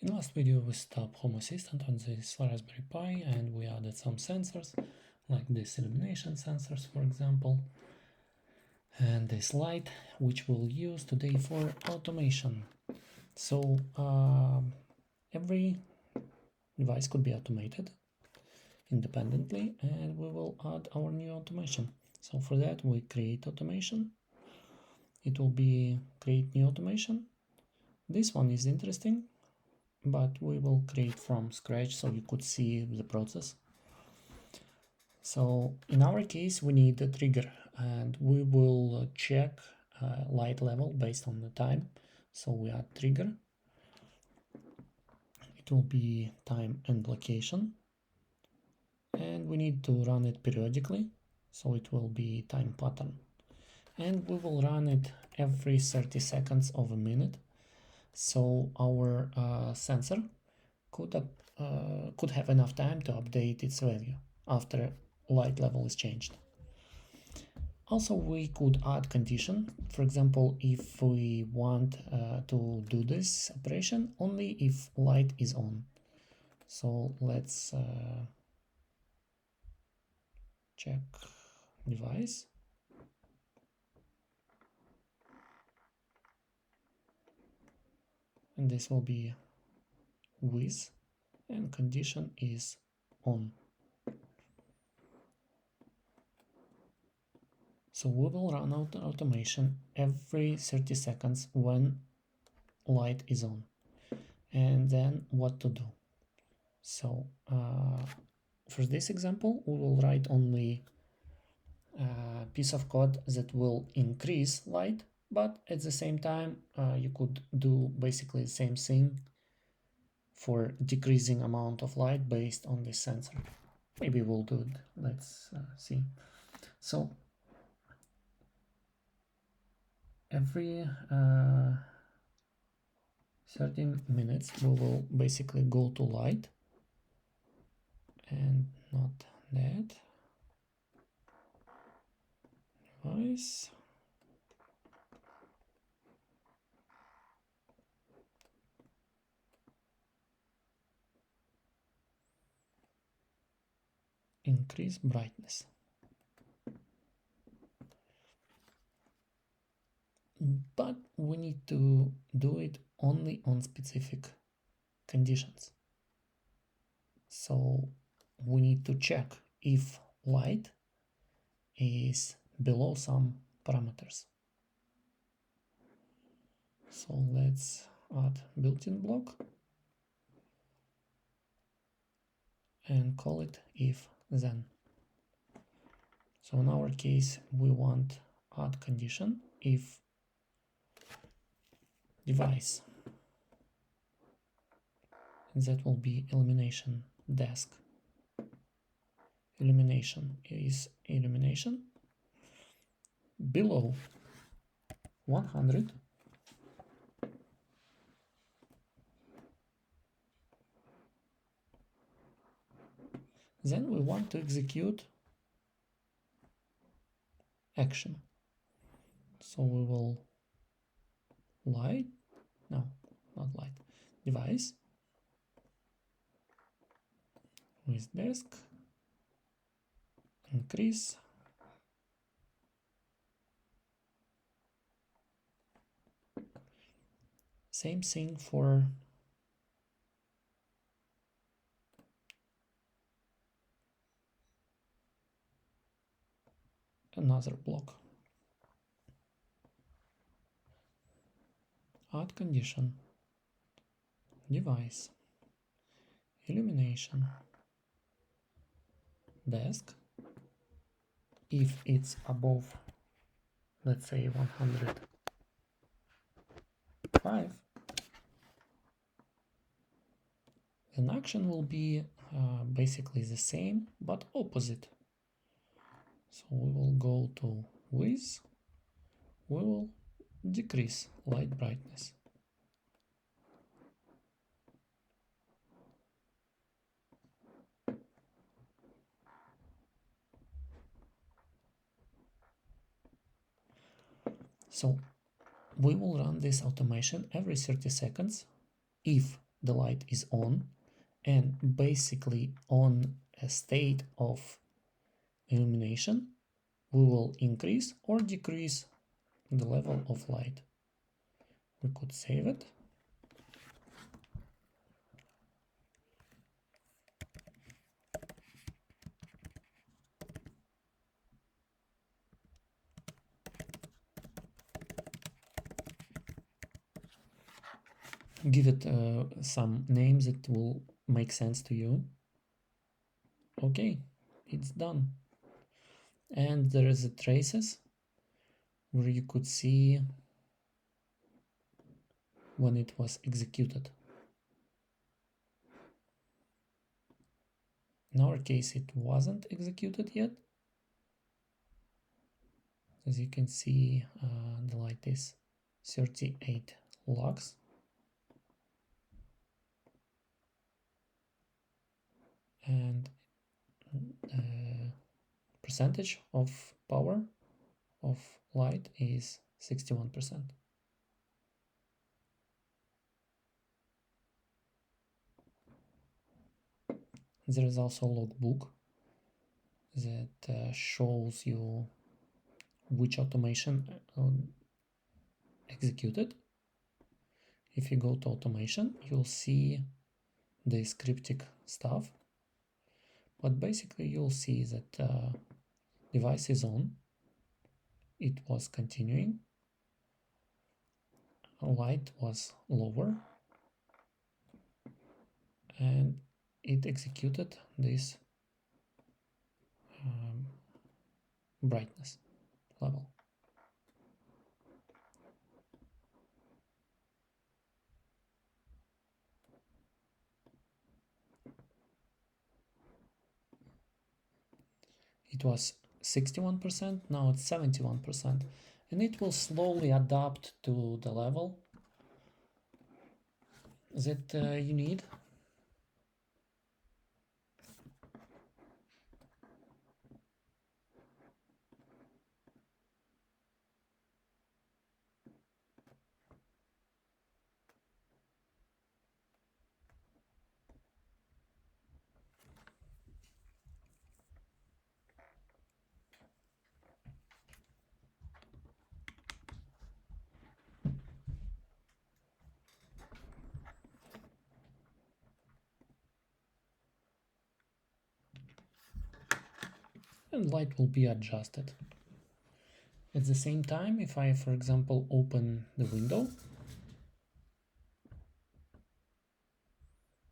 In last video we stopped Home Assistant on this Raspberry Pi and we added some sensors like this illumination sensors, for example, and this light, which we'll use today for automation. So every device could be automated independently and we will add our new automation. So for that we create automation. It will be create new automation. This one is interesting, but we will create from scratch so you could see the process. So in our case we need a trigger and we will check light level based on the time. So we add trigger. It will be time and location, and we need to run it periodically, so it will be time pattern, and we will run it every 30 seconds of a minute, so our sensor could have enough time to update its value after light level is changed. Also, we could add condition. For example, if we want to do this operation only if light is on. So let's check device. And this will be with, and condition is on. So we will run automation every 30 seconds when light is on. And then what to do? So for this example, we will write only a piece of code that will increase light, but at the same time, you could do basically the same thing for decreasing amount of light based on this sensor. Maybe we'll do it. Let's see. So every 13 minutes we will basically go to light, and not that device. Increase brightness. But we need to do it only on specific conditions. So we need to check if light is below some parameters. So let's add built-in block and call it if then. So in our case we want add condition if device, and that will be illumination desk. Illumination is illumination below 100, then we want to execute action. So we will light, no, not light, device with desk, increase, same thing for another block. Add condition, device, illumination, desk, if it's above, let's say 105, then action will be basically the same but opposite. So we will go to with, we will decrease light brightness. So we will run this automation every 30 seconds if the light is on, and basically on a state of illumination we will increase or decrease the level of light. We could save it. Give it some names that will make sense to you. Okay, it's done. And there is a traces where you could see when it was executed. In our case, it wasn't executed yet. As you can see, the light is 38 lux. And percentage of power of light is 61%. There is also a logbook that shows you which automation executed. If you go to automation, you'll see the scripting stuff, but basically you'll see that device is on, it was continuing, light was lower, and it executed this brightness level. It was 61%, now it's 71%, and it will slowly adapt to the level that you need. And light will be adjusted. At the same time, if I, for example, open the window,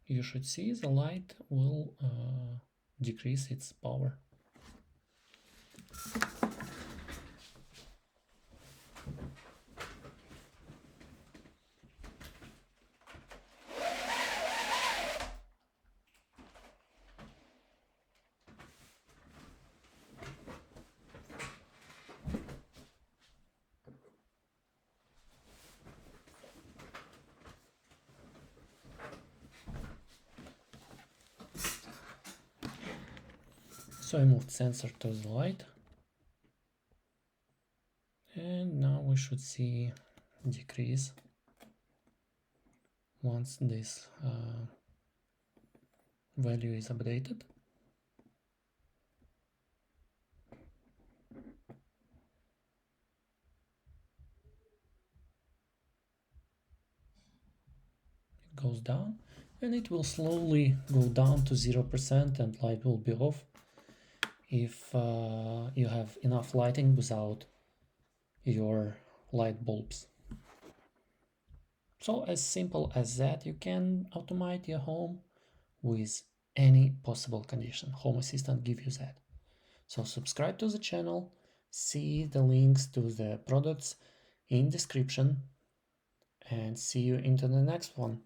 you should see the light will decrease its power. So I moved sensor to the light, and now we should see decrease once this value is updated. It goes down, and it will slowly go down to 0% and light will be off if you have enough lighting without your light bulbs. So as simple as that, you can automate your home with any possible condition. Home Assistant gives you that. So subscribe to the channel, see the links to the products in description, and see you into the next one.